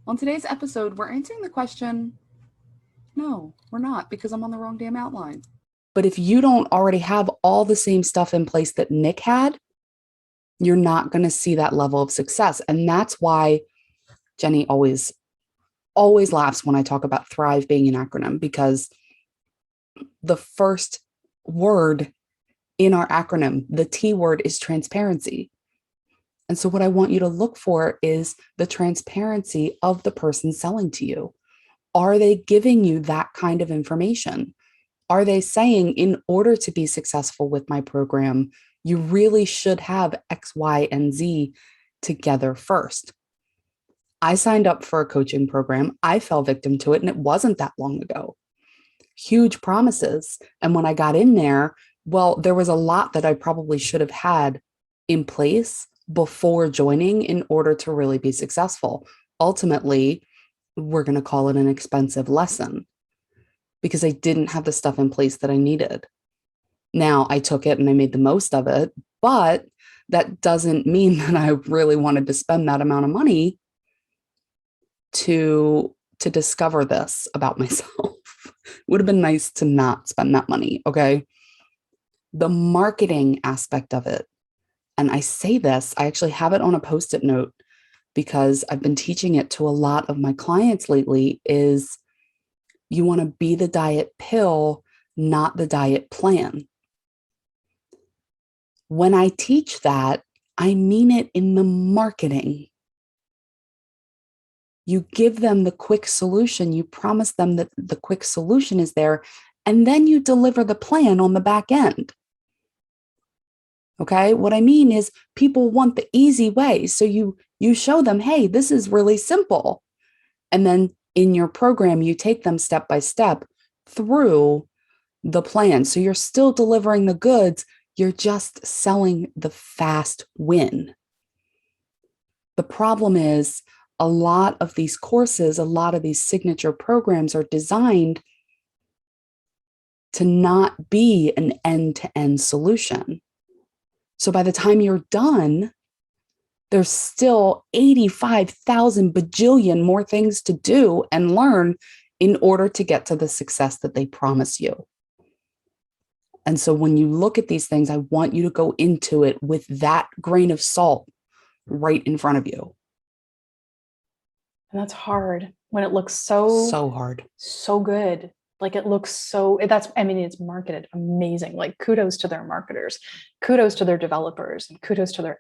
On today's episode, we're answering the question, no, we're not, because I'm on the wrong damn outline. But if you don't already have all the same stuff in place that Nick had, you're not going to see that level of success. And that's why Jenny always laughs when I talk about Thrive being an acronym, because the first word in our acronym, the T word, is transparency. And so what I want you to look for is the transparency of the person selling to you. Are they giving you that kind of information? Are they saying, in order to be successful with my program, you really should have X, Y, and Z together first? I signed up for a coaching program. I fell victim to it, and it wasn't that long ago. Huge promises. And when I got in there, well, there was a lot that I probably should have had in place before joining in order to really be successful. Ultimately, we're going to call it an expensive lesson because I didn't have the stuff in place that I needed. Now I took it and I made the most of it, but that doesn't mean that I really wanted to spend that amount of money to discover this about myself. Would have been nice to not spend that money, okay? The marketing aspect of it, and I say this, I actually have it on a Post-it note because I've been teaching it to a lot of my clients lately, is you want to be the diet pill, not the diet plan. When I teach that, I mean it in the marketing. You give them the quick solution. You promise them that the quick solution is there, and then you deliver the plan on the back end. Okay? What I mean is people want the easy way. So you show them, hey, this is really simple. And then in your program, you take them step by step through the plan. So you're still delivering the goods. You're just selling the fast win. The problem is, a lot of these courses, a lot of these signature programs are designed to not be an end-to-end solution. So by the time you're done, there's still 85,000 bajillion more things to do and learn in order to get to the success that they promise you. And so when you look at these things, I want you to go into it with that grain of salt right in front of you. And that's hard when it looks so hard, so good. Like it looks so, it's marketed amazing. Like kudos to their marketers, kudos to their developers, and kudos to their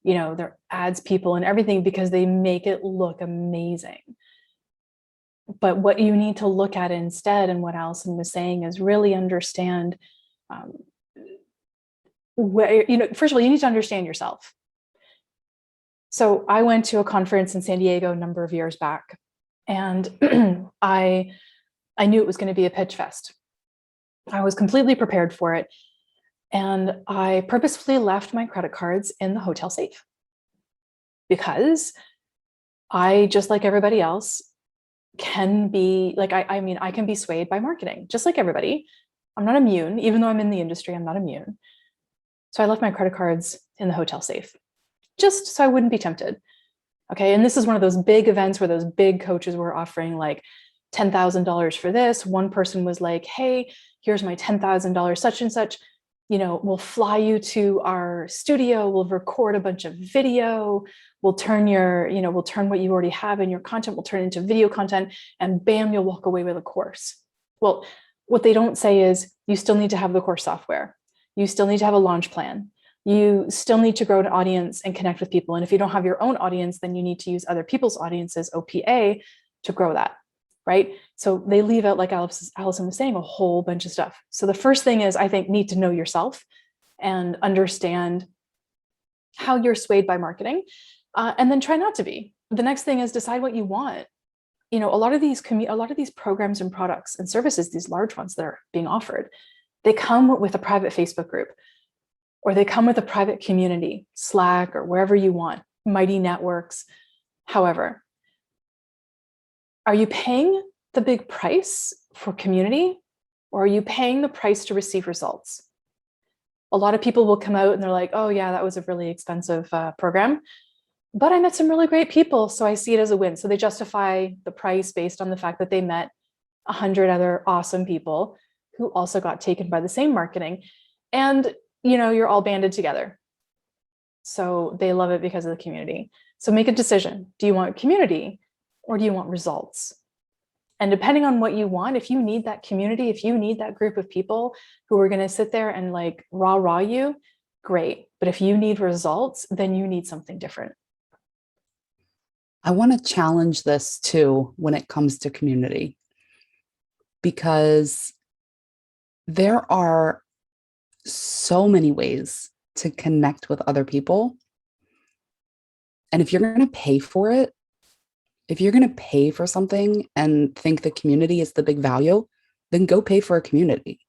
their ads people and everything, because they make it look amazing. But what you need to look at instead, and what Allison was saying, is really understand first of all, you need to understand yourself. So I went to a conference in San Diego a number of years back, and I knew it was going to be a pitch fest. I was completely prepared for it. And I purposefully left my credit cards in the hotel safe because I, just like everybody else, can be like, I can be swayed by marketing, just like everybody. I'm not immune, even though I'm in the industry, I'm not immune. So I left my credit cards in the hotel safe, just so I wouldn't be tempted. Okay. And this is one of those big events where those big coaches were offering like $10,000 for this. One person was like, hey, here's my $10,000 such and such, we'll fly you to our studio, we'll record a bunch of video, we'll turn what you already have in your content, we'll turn it into video content, and bam, you'll walk away with a course. Well, what they don't say is you still need to have the course software. You still need to have a launch plan. You still need to grow an audience and connect with people. And if you don't have your own audience, then you need to use other people's audiences, OPA, to grow that, right? So they leave out, like Allison was saying, a whole bunch of stuff. So the first thing is, I think, need to know yourself and understand how you're swayed by marketing, and then try not to be. The next thing is decide what you want. A lot of these programs and products and services, these large ones that are being offered, they come with a private Facebook group, or they come with a private community, Slack, or wherever you want, Mighty Networks. However, are you paying the big price for community, or are you paying the price to receive results? A lot of people will come out and they're like, oh yeah, that was a really expensive program. but I met some really great people. So I see it as a win. So they justify the price based on the fact that they met 100 other awesome people who also got taken by the same marketing. And, you're all banded together. So they love it because of the community. So make a decision. Do you want community or do you want results? And depending on what you want, if you need that community, if you need that group of people who are going to sit there and like rah you, great. But if you need results, then you need something different. I want to challenge this too when it comes to community, because there are so many ways to connect with other people. And if you're going to pay for it, if you're going to pay for something and think the community is the big value, then go pay for a community.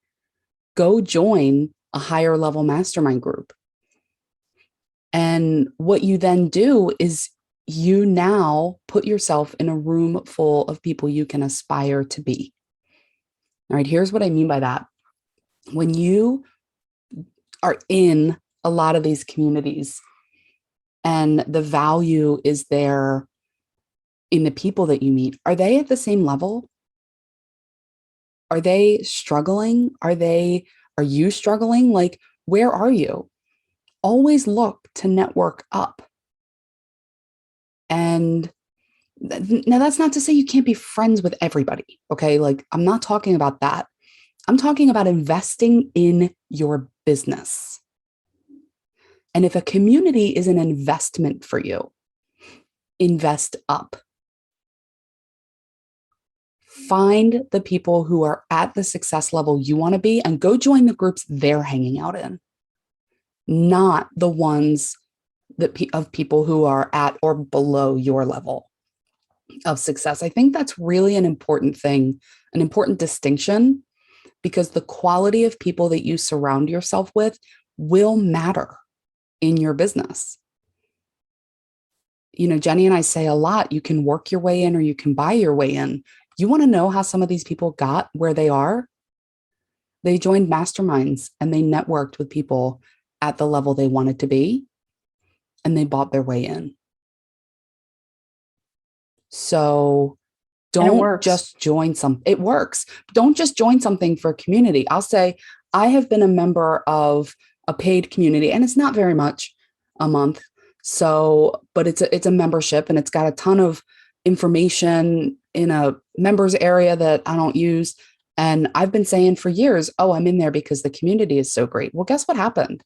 Go join a higher level mastermind group. And what you then do is you now put yourself in a room full of people you can aspire to be. All right, here's what I mean by that. When you are in a lot of these communities and the value is there in the people that you meet, are they at the same level? Are they struggling? Are you struggling? Like, where are you? Always look to network up. And now that's not to say you can't be friends with everybody. Okay. Like, I'm not talking about that. I'm talking about investing in your business. And if a community is an investment for you, invest up. Find the people who are at the success level you want to be and go join the groups they're hanging out in, not the ones of people who are at or below your level of success. I think that's really an important thing, an important distinction, because the quality of people that you surround yourself with will matter in your business. Jenny and I say a lot, you can work your way in or you can buy your way in. You want to know how some of these people got where they are? They joined masterminds and they networked with people at the level they wanted to be, and they bought their way in. So don't just join it works. Don't just join something for community. I'll say I have been a member of a paid community, and it's not very much a month. So, but it's a membership, and it's got a ton of information in a members area that I don't use. And I've been saying for years, oh, I'm in there because the community is so great. Well, guess what happened?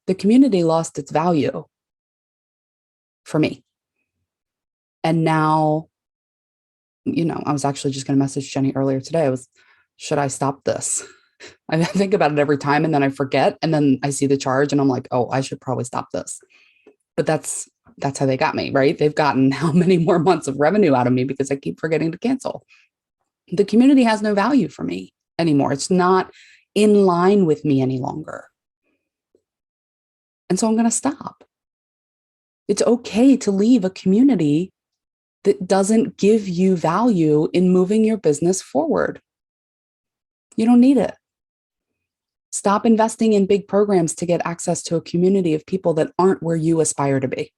The community lost its value for me. And now, I was actually just going to message Jenny earlier today. Should I stop this? I think about it every time and then I forget. And then I see the charge and I'm like, oh, I should probably stop this. But that's how they got me, right? They've gotten how many more months of revenue out of me because I keep forgetting to cancel. The community has no value for me anymore. It's not in line with me any longer. And so I'm going to stop. It's okay to leave a community that doesn't give you value in moving your business forward. You don't need it. Stop investing in big programs to get access to a community of people that aren't where you aspire to be.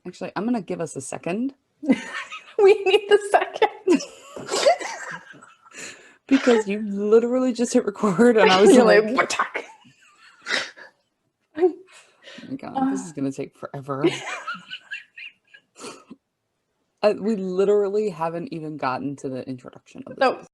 Actually, I'm going to give us a second. We need the second. Because you literally just hit record and I was like, oh my God, this is going to take forever. We literally haven't even gotten to the introduction of this.